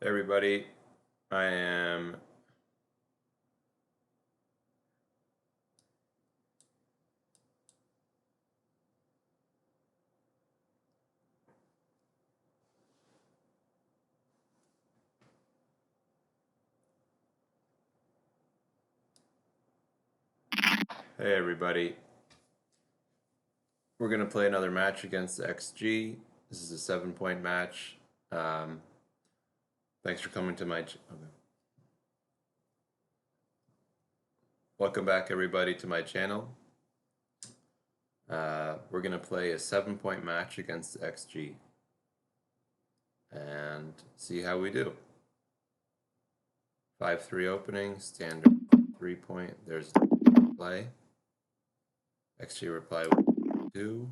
Hey everybody, I am Hey everybody, we're gonna play another match against XG. This is a 7-point match. Um, Thanks for coming to my welcome back everybody to my channel. We're gonna play a 7-point match against XG and see how we do. 5-3 opening, standard 3-point. There's play. XG reply 2.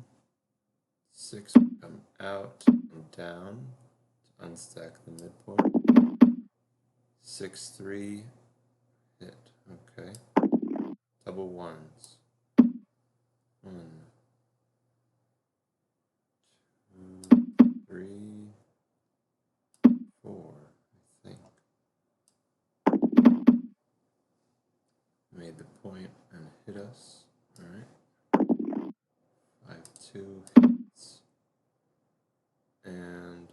6 come out and down to unstack the midpoint. 6-3 hit. Okay. Double ones. 1, 2, 3, 4. I think. Made the point and hit us. Alright. 5-2 hits. And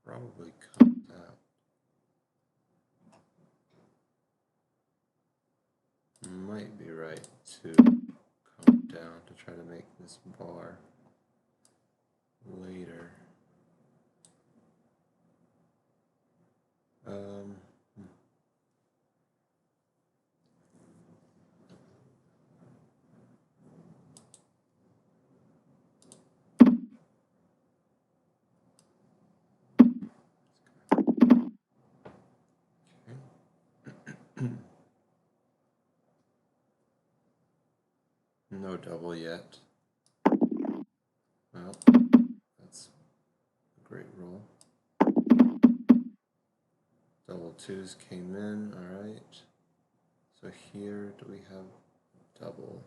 probably comes out. Might be right to come down to try to make this bar later. No double yet. Well, that's a great roll. Double twos came in, alright. So here, do we have double?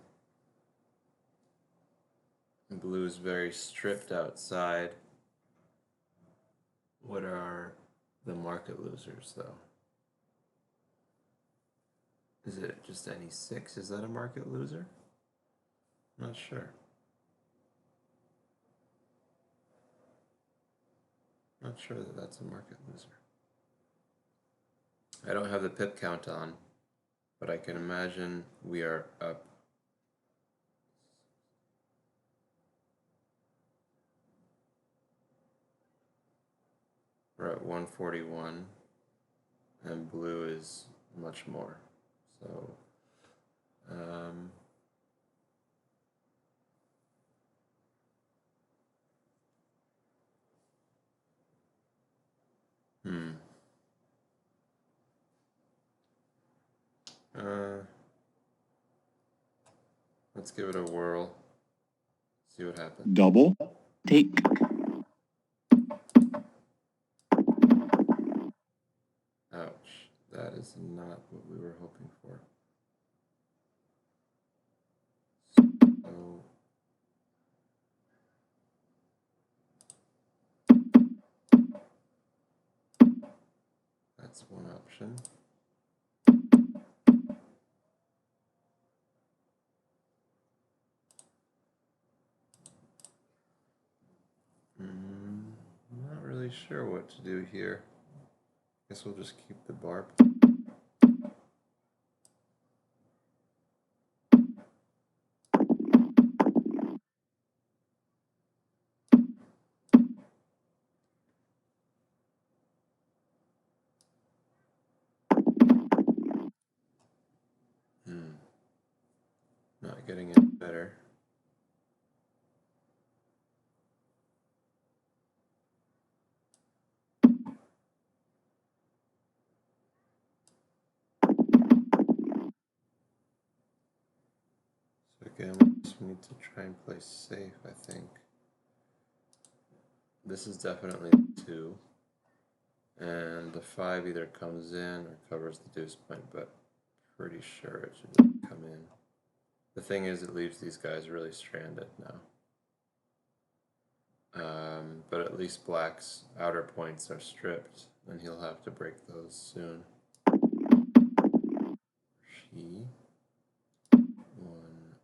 Blue is very stripped outside. What are the market losers, though? Is it just any 6? Is that a market loser? Not sure. Not sure that that's a market loser. I don't have the pip count on, but I can imagine we are up. We're at 141, and blue is much more. So, let's give it a whirl. See what happens. Double. Take. Ouch. That is not what we were hoping for. So, that's one option. I'm not really sure what to do here. Guess we'll just keep the bar. Not getting any better. So again, we just need to try and play safe, I think. This is definitely 2. And the 5 either comes in or covers the deuce point, but pretty sure it should come in. The thing is, it leaves these guys really stranded now. But at least black's outer points are stripped, and he'll have to break those soon. She. 1,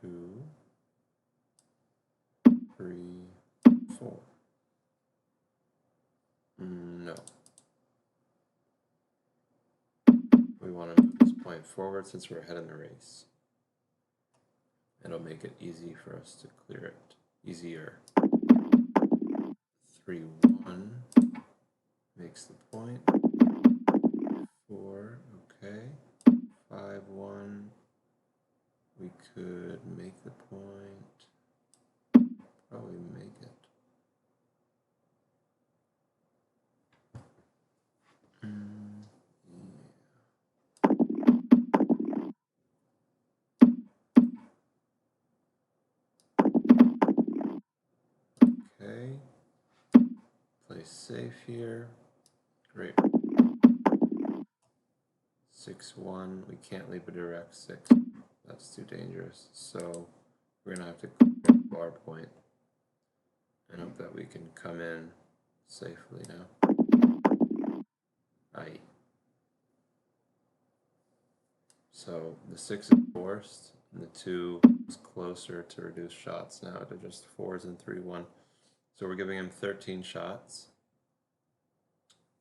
2, 3, 4. No. We want to move this point forward since we're ahead in the race. It'll make it easy for us to clear it. Easier. 3, 1 makes the point. 4, okay. 5, 1. We could make the point. Probably make it. Okay. Play safe here. Great. 6, 1. We can't leave a direct 6. That's too dangerous. So we're gonna have to clear the bar point and hope that we can come in safely now. Aye. So the 6 is forced, and the 2 is closer to reduce shots now to just 4s and 3, 1. So we're giving him 13 shots.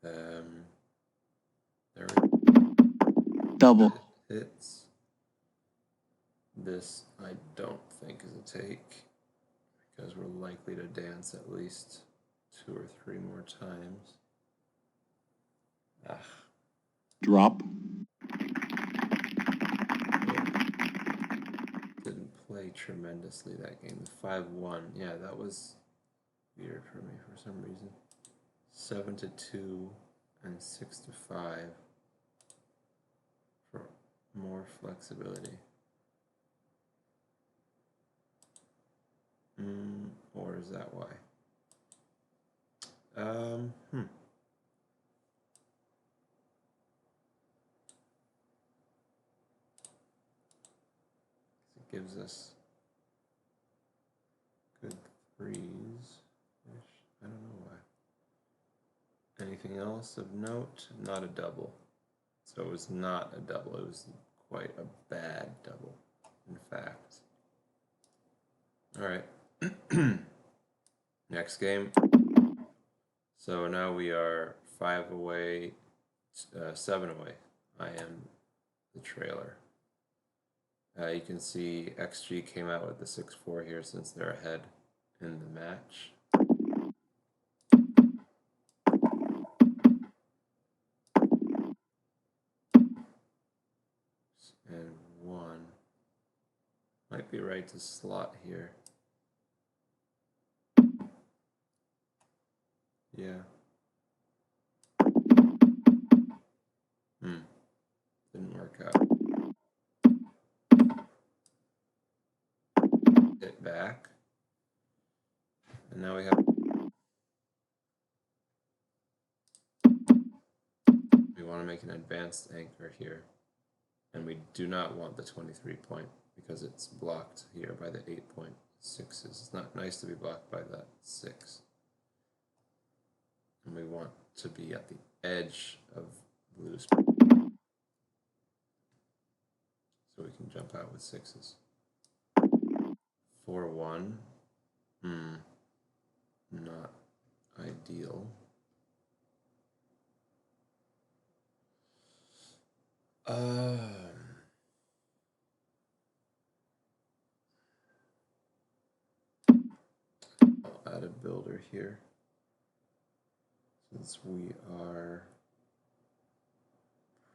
There we go. Double. Hits. This I don't think is a take, because we're likely to dance at least 2 or 3 more times. Drop. Didn't play tremendously that game. The 5-1, yeah, that was weird for me for some reason. 7-2 and 6-5 for more flexibility. Or is that why? It gives us good 3s. I don't know why. Anything else of note? Not a double. So it was not a double. It was quite a bad double, in fact. All right. Next game. So now we are 5 away, 7 away. I am the trailer. You can see XG came out with the 6-4 here since they're ahead in the match. And 1 might be right to slot here. Yeah. Didn't work out. Hit back. And now we have... We want to make an advanced anchor here. And we do not want the 23 point because it's blocked here by the 8.6s. It's not nice to be blocked by that 6. And we want to be at the edge of blue's. So we can jump out with 6s. 4-1. Not ideal. I'll add a builder here since we are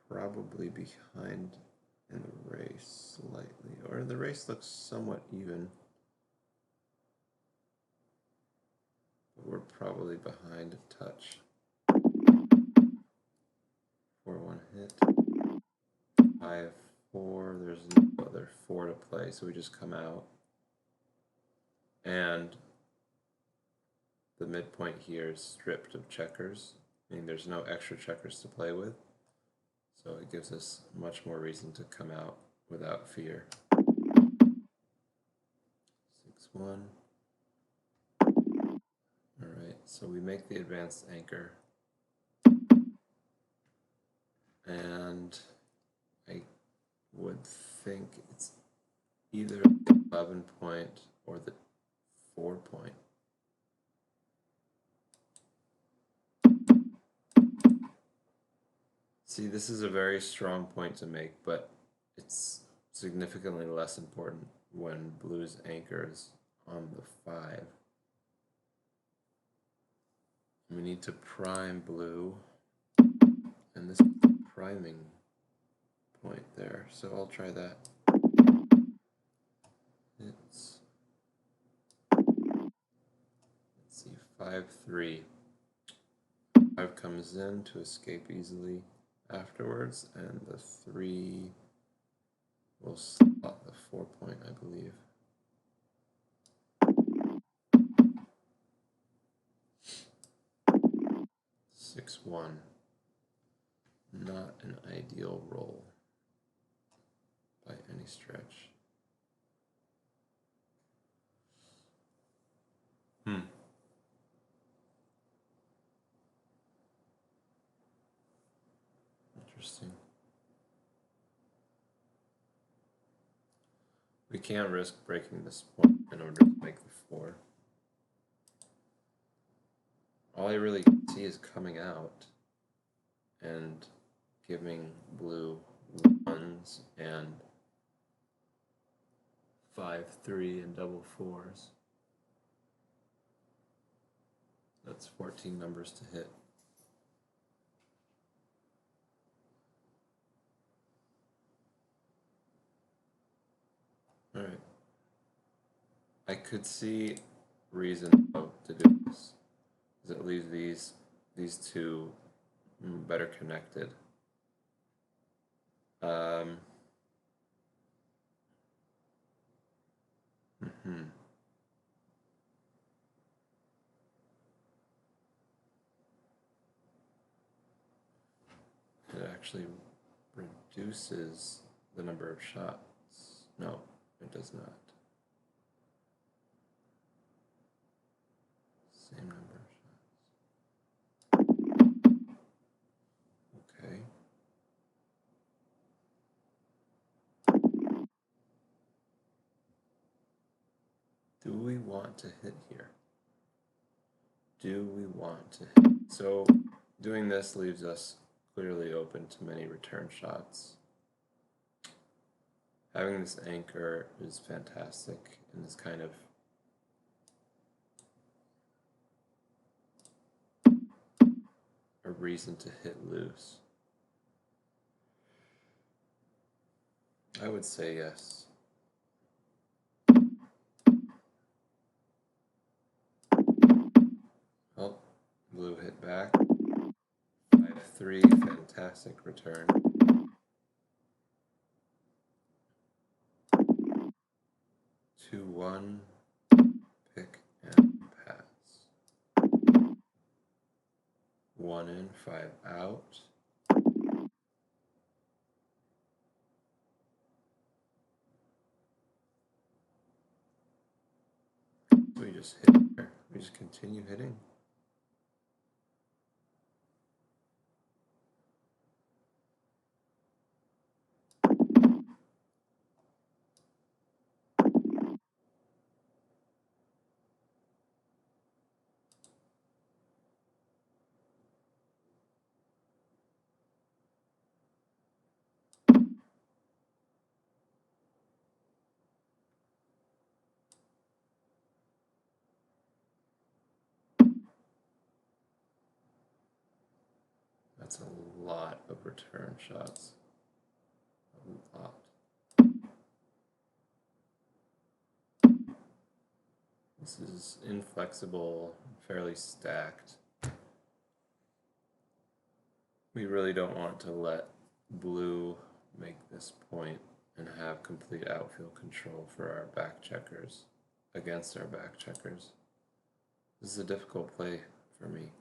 probably behind in the race slightly, or the race looks somewhat even, but we're probably behind a touch. 4-1 hit. 5-4, there's no other 4 to play, so we just come out. And the midpoint here is stripped of checkers, meaning there's no extra checkers to play with. So it gives us much more reason to come out without fear. 6-1. All right. so we make the advanced anchor. And I would think it's either the 11 point or the 4 point. See, this is a very strong point to make, but it's significantly less important when blue's anchor is on the 5. We need to prime blue, and this is the priming point there, so I'll try that. It's, let's see, 5-3. 5 comes in to escape easily afterwards, and the 3 will slot the 4 point, I believe. Six one. Not an ideal roll by any stretch. Interesting. We can't risk breaking this point in order to make the 4. All I really see is coming out and giving blue 1s and 5-3 and double 4s. That's 14 numbers to hit. Alright. I could see reason to do this, because it leaves these two better connected. It actually reduces the number of shots. No, it does not. Same number of shots. Okay. Do we want to hit here? Do we want to hit? So doing this leaves us clearly open to many return shots. Having this anchor is fantastic in this kind of a reason to hit loose. I would say yes. Oh, blue hit back. 5-3, fantastic return. 2-1, pick and pass. 1 in, 5 out. We just hit there. We just continue hitting. That's a lot of return shots. A lot. This is inflexible, fairly stacked. We really don't want to let blue make this point and have complete outfield control for our back checkers against our back checkers. This is a difficult play for me.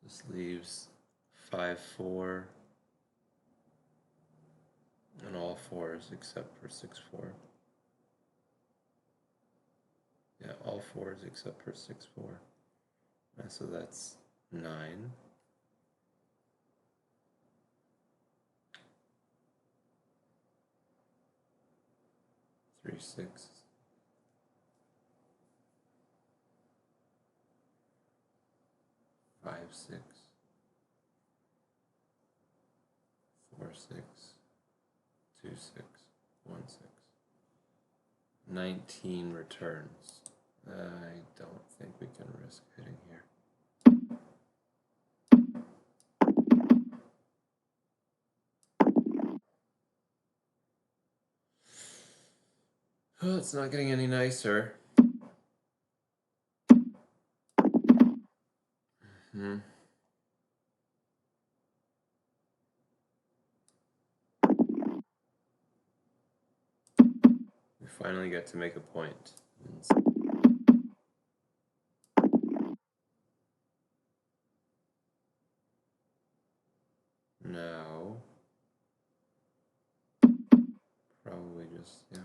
This leaves 5-4 and all 4s except for 6-4. all fours except for 6, 4. And so that's 9. 3, 6. 5, 6. 4, 6. 2, 6. 1, 6. 19 returns. I don't think we can risk hitting here. Oh, it's not getting any nicer. Hmm. We finally get to make a point. Now, probably just, yeah.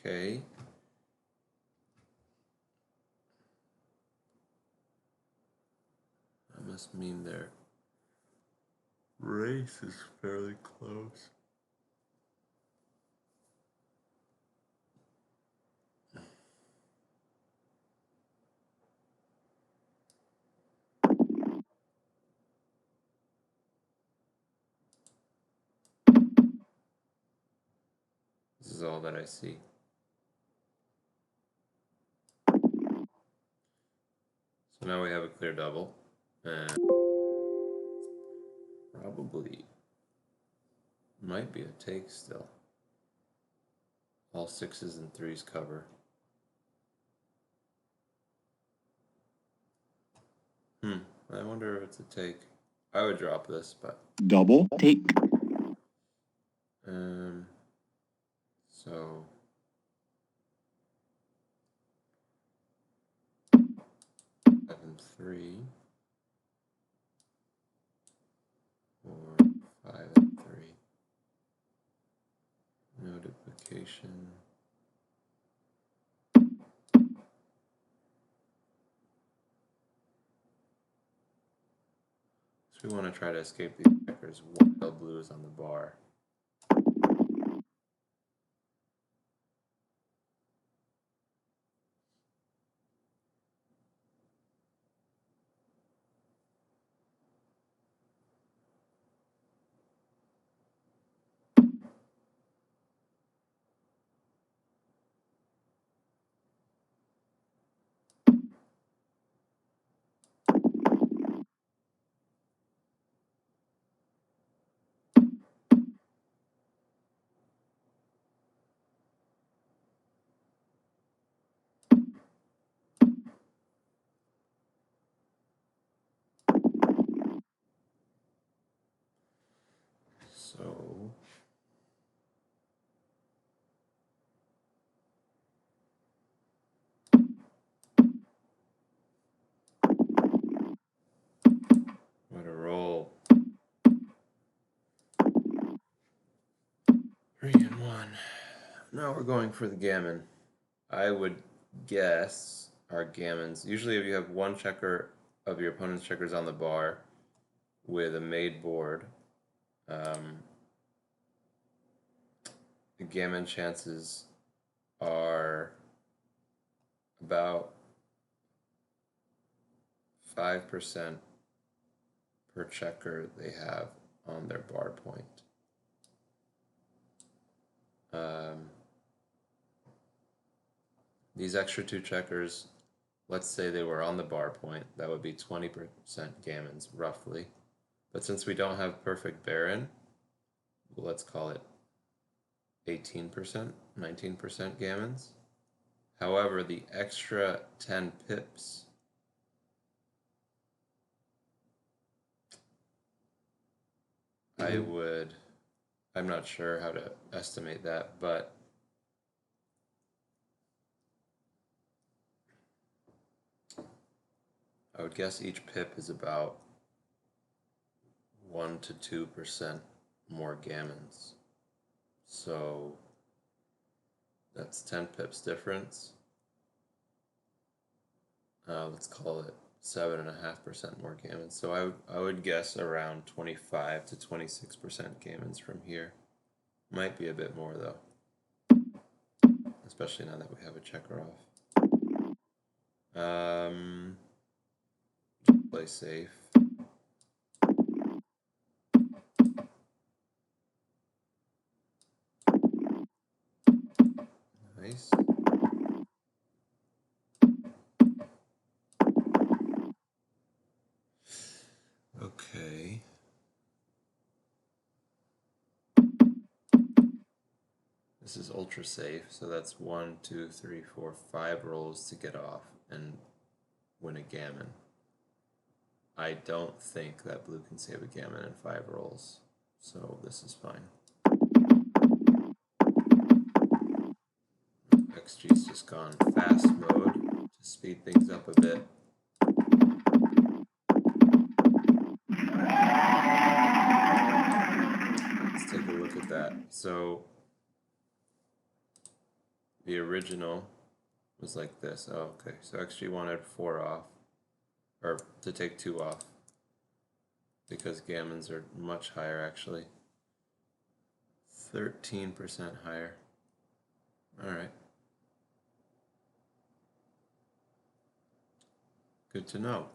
Okay. That must mean their race is fairly close. This is all that I see. So now we have a clear double, and probably might be a take still. All 6s and 3s cover. I wonder if it's a take. I would drop this, but Double. Take. So 7, 3, or 5 and 3. No duplication. So we want to try to escape these checkers while blue is on the bar. So what a roll. 3 and 1. Now we're going for the gammon. I would guess our gammons, usually if you have one checker of your opponent's checkers on the bar with a made board, the gammon chances are about 5% per checker they have on their bar point. These extra 2 checkers, let's say they were on the bar point, that would be 20% gammons, roughly. But since we don't have perfect baron, let's call it 18%, 19% gammons. However, the extra 10 pips I'm not sure how to estimate that, but I would guess each pip is about 1 to 2% more gammons. So That's 10 pips difference. Let's call it 7.5% more gammons. So I would guess around 25 to 26% gammons from here. Might be a bit more though, especially now that we have a checker off. Just play safe. Nice. Okay. This is ultra safe, so that's 1, 2, 3, 4, 5 rolls to get off and win a gammon. I don't think that blue can save a gammon in 5 rolls, so this is fine. XG's just gone fast mode to speed things up a bit. Let's take a look at that. So the original was like this. Oh, okay. So XG wanted 4 off, or to take 2 off, because gammons are much higher actually. 13% higher. Alright. Good to know.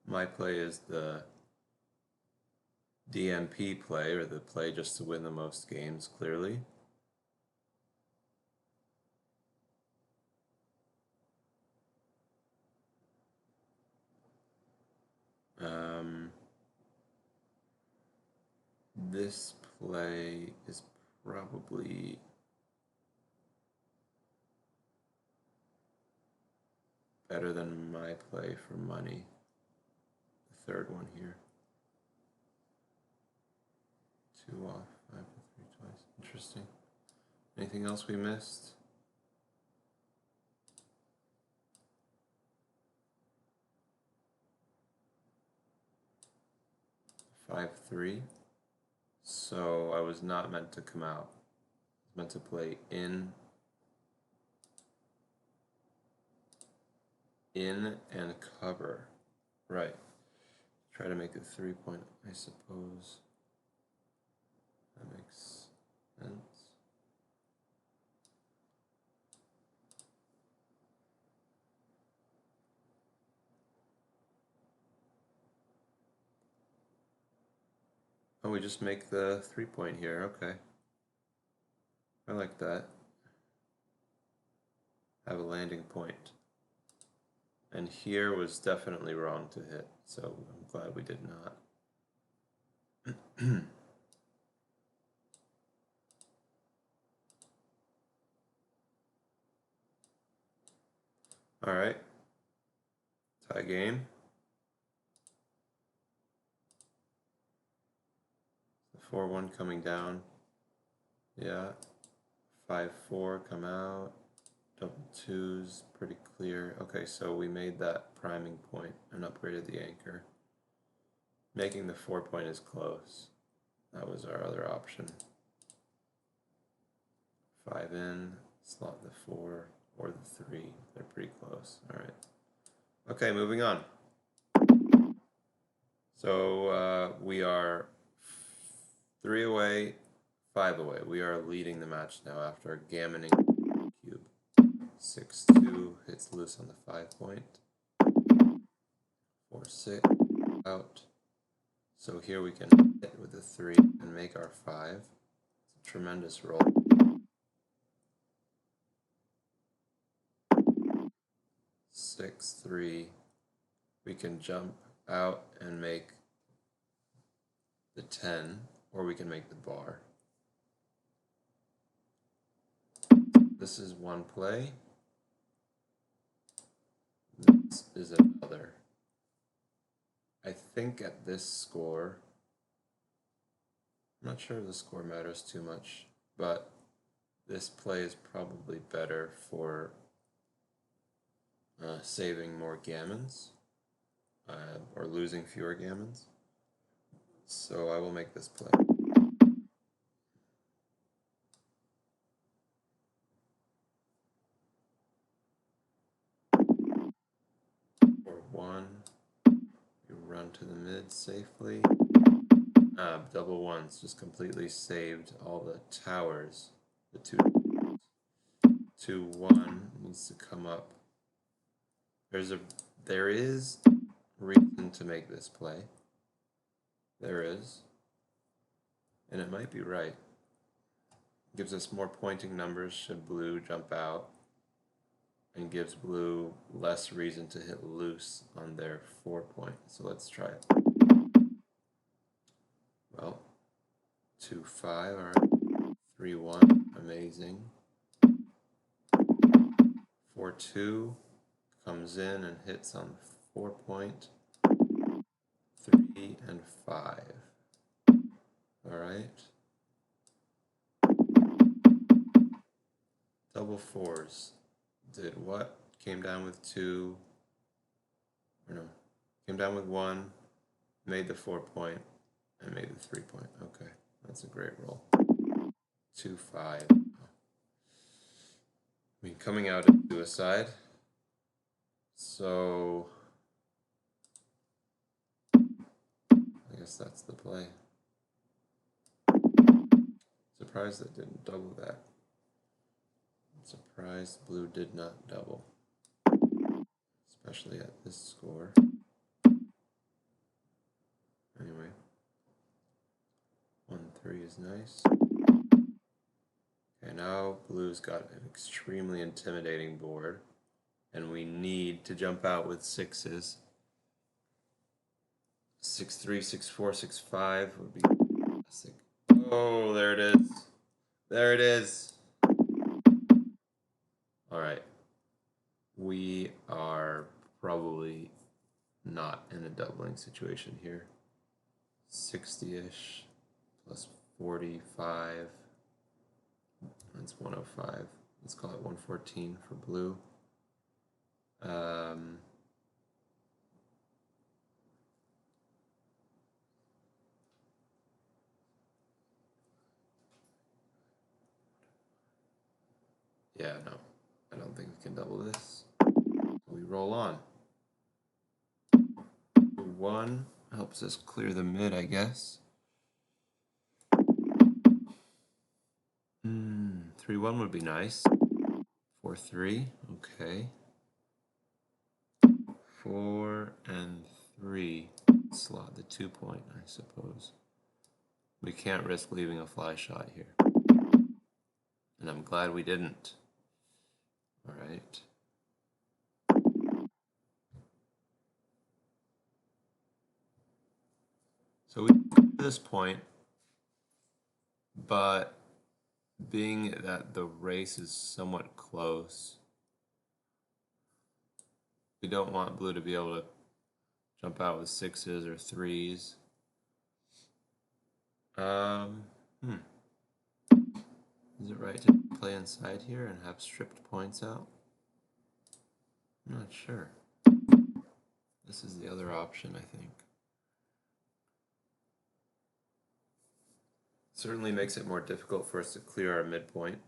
My play is the DMP play, or the play just to win the most games, clearly. This play is probably better than my play for money. The third one here. 2 off, 5 to 3 twice. Interesting. Anything else we missed? 5, 3. So I was not meant to come out. I was meant to play in and cover. Right. Try to make a 3-point, I suppose. That makes sense. Oh, we just make the 3-point here. Okay. I like that. Have a landing point. And here was definitely wrong to hit, so I'm glad we did not. All right. Tie game. The 4-1 coming down. Yeah. 5-4 come out. Double 2's pretty clear. Okay, so we made that priming point and upgraded the anchor. Making the 4-point is close. That was our other option. 5 in, slot the 4 or the 3. They're pretty close. All right. Okay, moving on. So we are 3 away, 5 away. We are leading the match now after gammoning cube. 6-2 hits loose on the 5-point. 4-6 out. So here we can hit with the 3 and make our 5. It's a tremendous roll. 6-3. We can jump out and make the 10, or we can make the bar. This is one play. This is another. I think at this score, I'm not sure if the score matters too much, but this play is probably better for saving more gammons, or losing fewer gammons. So I will make this play. one. You run to the mid safely. Double ones just completely saved all the towers. The 2-1 needs to come up. There is reason to make this play. There is. And it might be right. Gives us more pointing numbers should blue jump out, and gives blue less reason to hit loose on their 4-point. So let's try it. Well, 2-5, all right. 3-1, amazing. 4-2 comes in and hits on 4-point. 3 and 5. All right. Double fours. Did what? Came down with 2. Or no. Came down with 1. Made the 4-point. And made the 3-point. Okay. That's a great roll. 2-5. I mean, coming out is suicide. So I guess that's the play. Surprised that didn't double that. Surprised blue did not double. Especially at this score. Anyway. 1-3 is nice. Okay, now blue's got an extremely intimidating board. And we need to jump out with 6s. 6-3, 6-4, 6-5 would be classic. Oh, there it is. There it is. Alright. We are probably not in a doubling situation here. 60-ish plus 45. That's 105. Let's call it 114 for blue. Yeah, no. I don't think we can double this. We roll on. 1 helps us clear the mid, I guess. 3-1 would be nice. 4-3, okay. 4 and 3. Slot the 2-point, I suppose. We can't risk leaving a fly shot here. And I'm glad we didn't. Alright. So we get to this point, but being that the race is somewhat close, we don't want blue to be able to jump out with 6s or 3s. Is it right to play inside here and have stripped points out? I'm not sure. This is the other option, I think. Certainly makes it more difficult for us to clear our midpoint.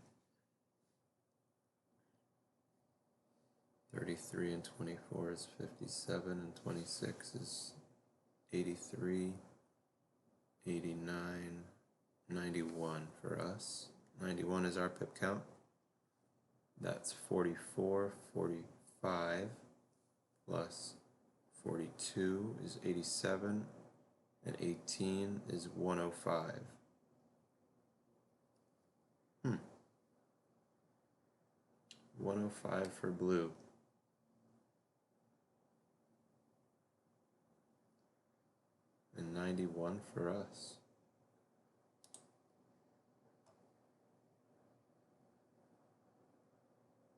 33 and 24 is 57, and 26 is 83, 89, 91 for us. 91 is our pip count. That's 44, 45, plus 42 is 87, and 18 is 105. 105 for blue. And 91 for us.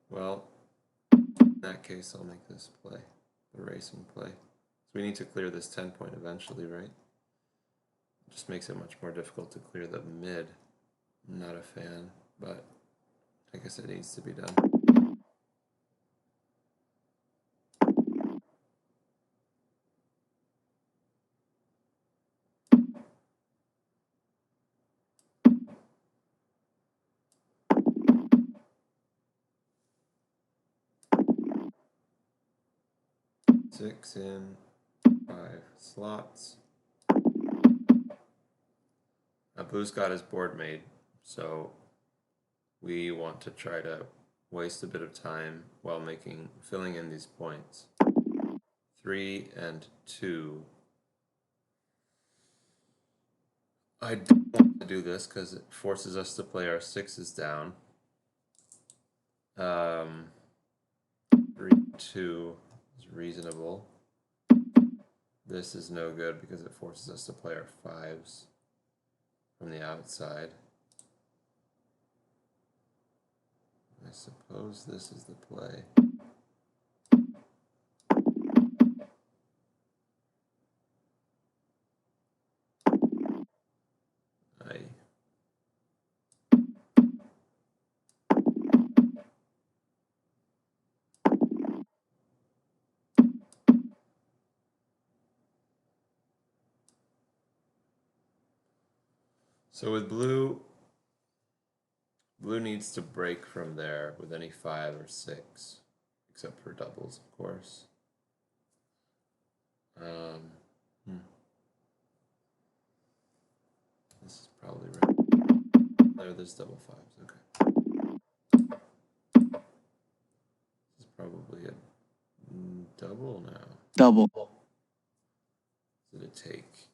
Well, in that case, I'll make this play, the racing play. So we need to clear this 10-point eventually, right? It just makes it much more difficult to clear the mid. I'm not a fan, but I guess it needs to be done. 6 in, 5 slots. Now blue's got his board made, so we want to try to waste a bit of time while filling in these points. 3 and 2. I don't want to do this because it forces us to play our 6s down. 3, 2 is reasonable. This is no good because it forces us to play our 5s from the outside. I suppose this is the play. So with blue needs to break from there with any 5 or 6, except for doubles, of course. This is probably right. There's double 5s, okay. This is probably a double now. Double. Did it take?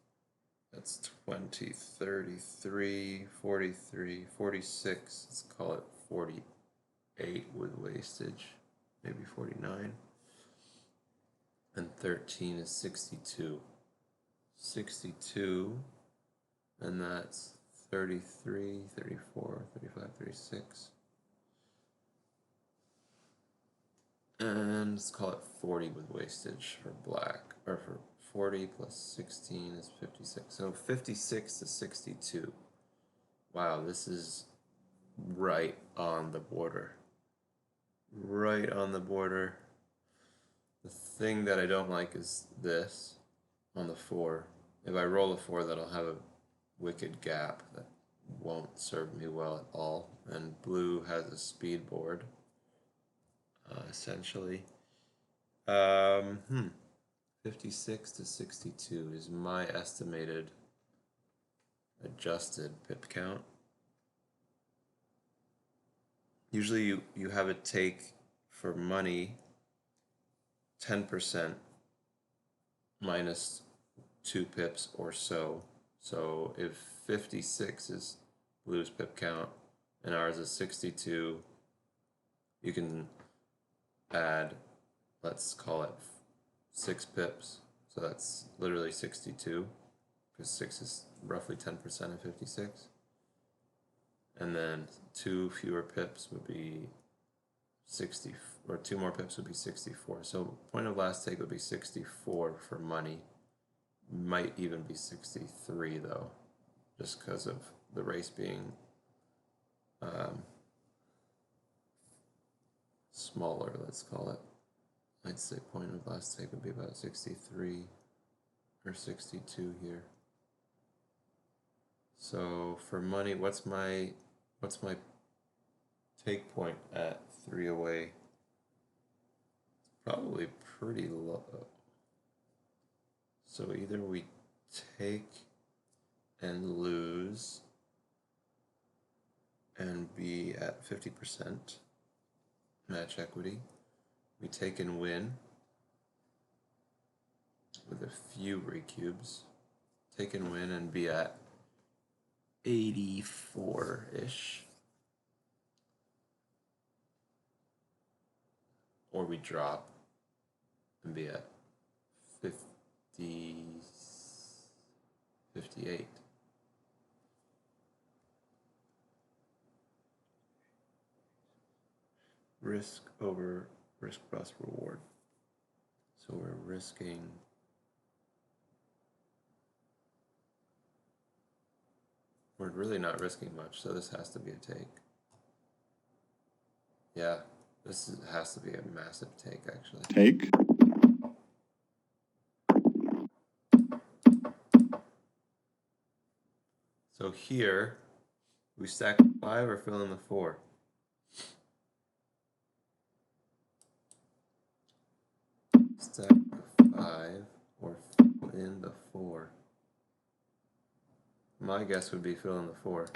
That's 20, 33, 43, 46. Let's call it 48 with wastage, maybe 49. And 13 is 62. 62, and that's 33, 34, 35, 36. And let's call it 40 with wastage for black, or for 40 plus 16 is 56. So 56 to 62. Wow, this is right on the border. Right on the border. The thing that I don't like is this on the 4. If I roll a 4, that'll have a wicked gap that won't serve me well at all. And blue has a speed board, essentially. 56 to 62 is my estimated adjusted pip count. Usually you have it take for money 10% minus 2 pips or so. So if 56 is blue's pip count and ours is 62, you can add, let's call it 6 pips. So that's literally 62, because 6 is roughly 10% of 56. And then 2 fewer pips would be 60, or 2 more pips would be 64. So point of last take would be 64 for money. Might even be 63 though, just because of the race being smaller, let's call it. I'd say point of last take would be about 63 or 62 here. So for money, what's my take point at 3 away? It's probably pretty low. So either we take and lose and be at 50% match equity. We take and win with a few recubes. Take and win and be at 84-ish. Or we drop and be at 58. Risk plus reward. So we're risking we're really not risking much, so this has to be a take. Yeah, has to be a massive take, actually. Take. So here, we stack 5 or fill in the 4. Stack 5 or fill in the 4. My guess would be fill in the 4.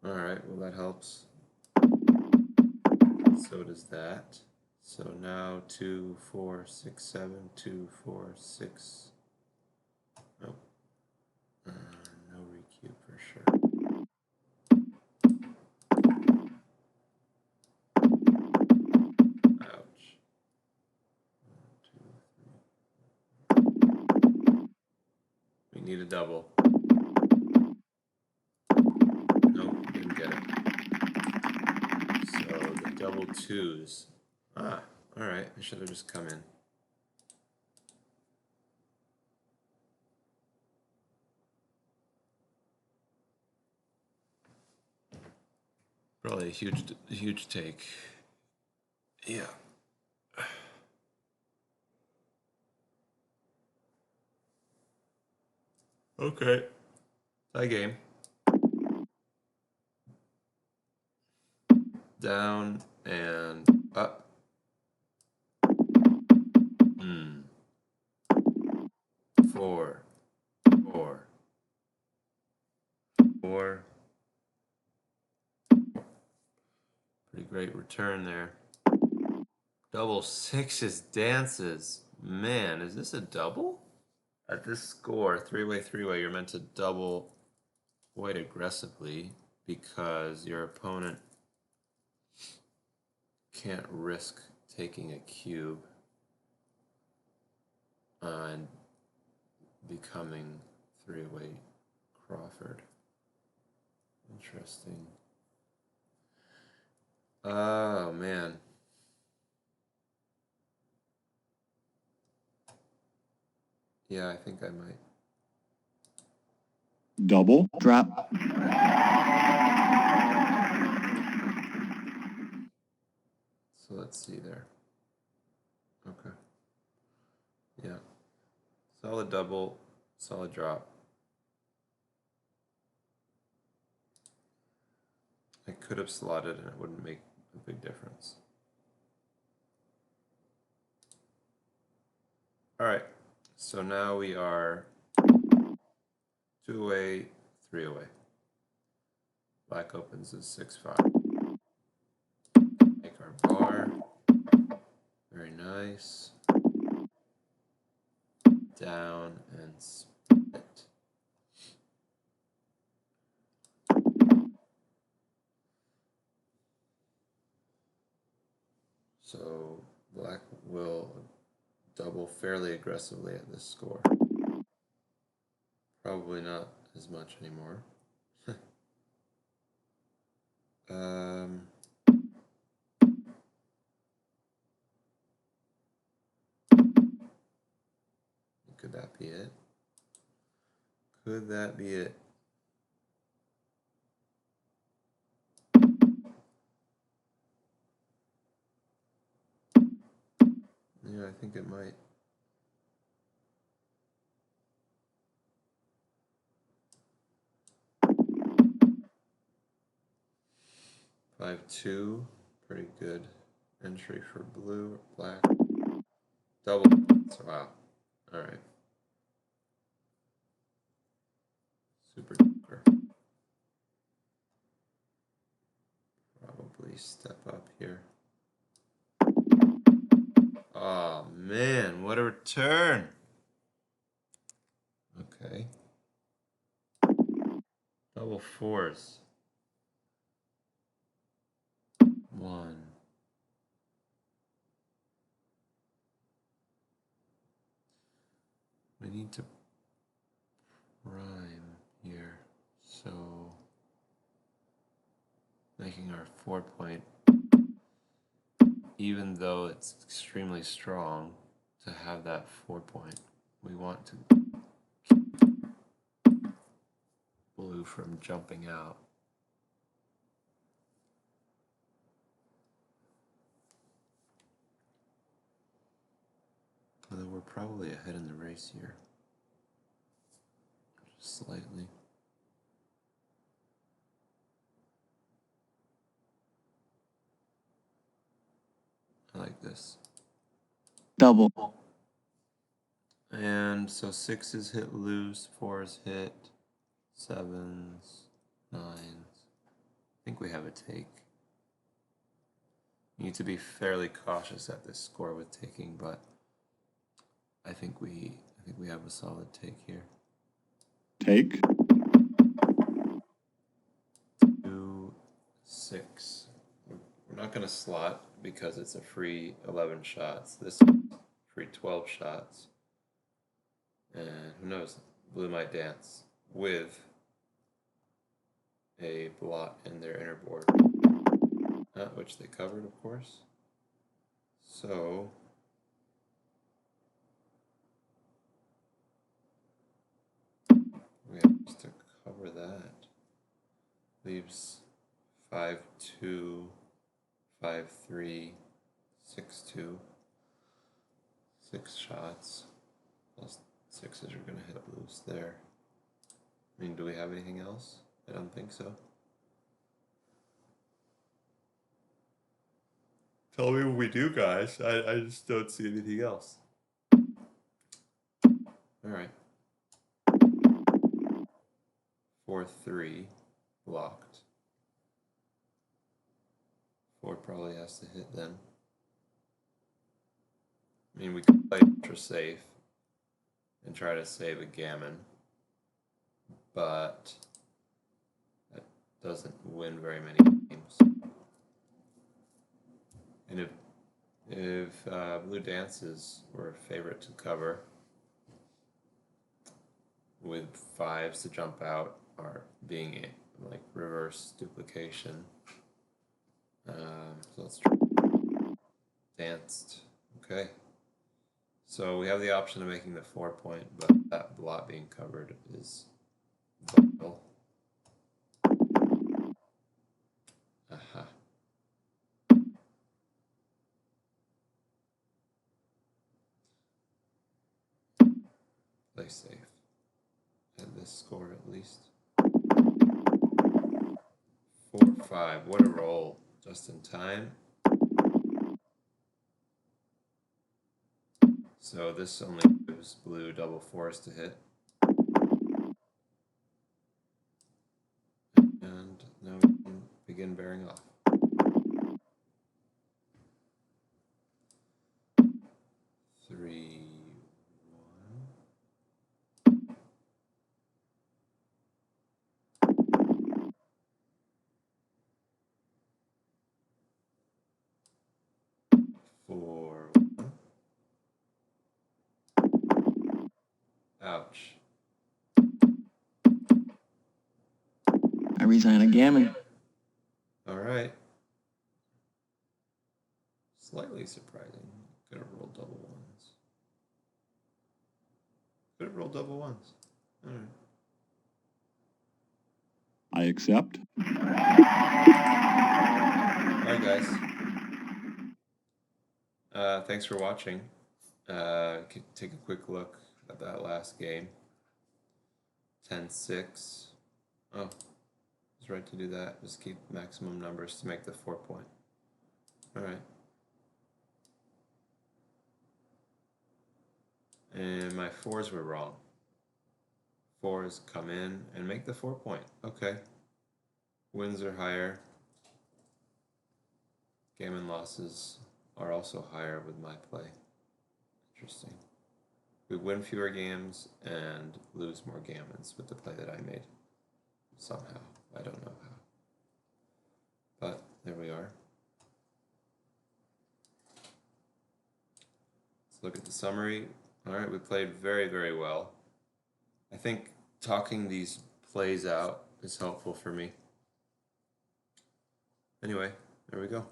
Alright, well that helps. So does that. So now 2, 4, 6, 7, 2, 4, 6. Nope. No recube for sure. Ouch. 1, 2, 3. We need a double. Nope, didn't get it. So the double 2s. Ah, alright, I should have just come in. Probably a huge take. Yeah. Okay. Tie game. Down and up. 4, 4, 4. Pretty great return there. Double 6s dances. Man, is this a double? At this score, three-way, you're meant to double quite aggressively because your opponent can't risk taking a cube and becoming three-way Crawford. Interesting. Oh, man. Yeah, I think I might. Double. Drop. So let's see there. Okay. Yeah. Solid double, solid drop. I could have slotted and it wouldn't make a big difference. Alright, so now we are 2 away, 3 away. Black opens as 6-5. Make our bar. Very nice. Down and split. So black will double fairly aggressively at this score. Probably not as much anymore. Could that be it? Could that be it? Yeah, I think it might. Five two, pretty good entry for blue or black. Double. Wow. All right. Super duper. Probably step up here. Oh man, what a return! Okay. Double 4s. 1. We need to prime here, so making our 4-point, even though it's extremely strong to have that 4-point, we want to keep blue from jumping out. Although we're probably ahead in the race here. Just slightly. I like this. Double. And so 6s hit loose, 4s hit, 7s, 9s. I think we have a take. You need to be fairly cautious at this score with taking, but I think we have a solid take here. Take. 2, 6. We're not going to slot because it's a free 11 shots. This is free 12 shots. And who knows, blue might dance with a blot in their inner board, which they covered, of course. So we have to cover that. Leaves 5-2, 5-3, 6-2, 6 shots. Plus 6s are going to hit loose there. I mean, do we have anything else? I don't think so. Tell me what we do, guys. I just don't see anything else. Alright. 4-3. Blocked. 4 probably has to hit then. I mean, we could play ultra safe and try to save a gammon, but that doesn't win very many games. And if blue dances were a favorite to cover with 5s to jump out, or being like reverse duplication. So let's try. Danced. Okay. So we have the option of making the 4-point, but that blot being covered is vital. Aha. Play safe. At this score at least. 4-5. What a roll. Just in time. So this only gives blue double 4s to hit. And now we can begin bearing off. 3, 1. 4, 1. Ouch. I resign a gammon. Alright. Slightly surprising. Could have rolled double 1s. Could have rolled double 1s. Alright. I accept. Alright, guys. Thanks for watching. Take a quick look at that last game. 10-6. Oh, I was right to do that. Just keep maximum numbers to make the 4-point. Alright. And my 4s were wrong. 4s come in and make the 4-point. Okay. Wins are higher. Gammon losses are also higher with my play. Interesting. We win fewer games and lose more gammons with the play that I made. Somehow. I don't know how. But there we are. Let's look at the summary. Alright, we played very, very well. I think talking these plays out is helpful for me. Anyway, there we go.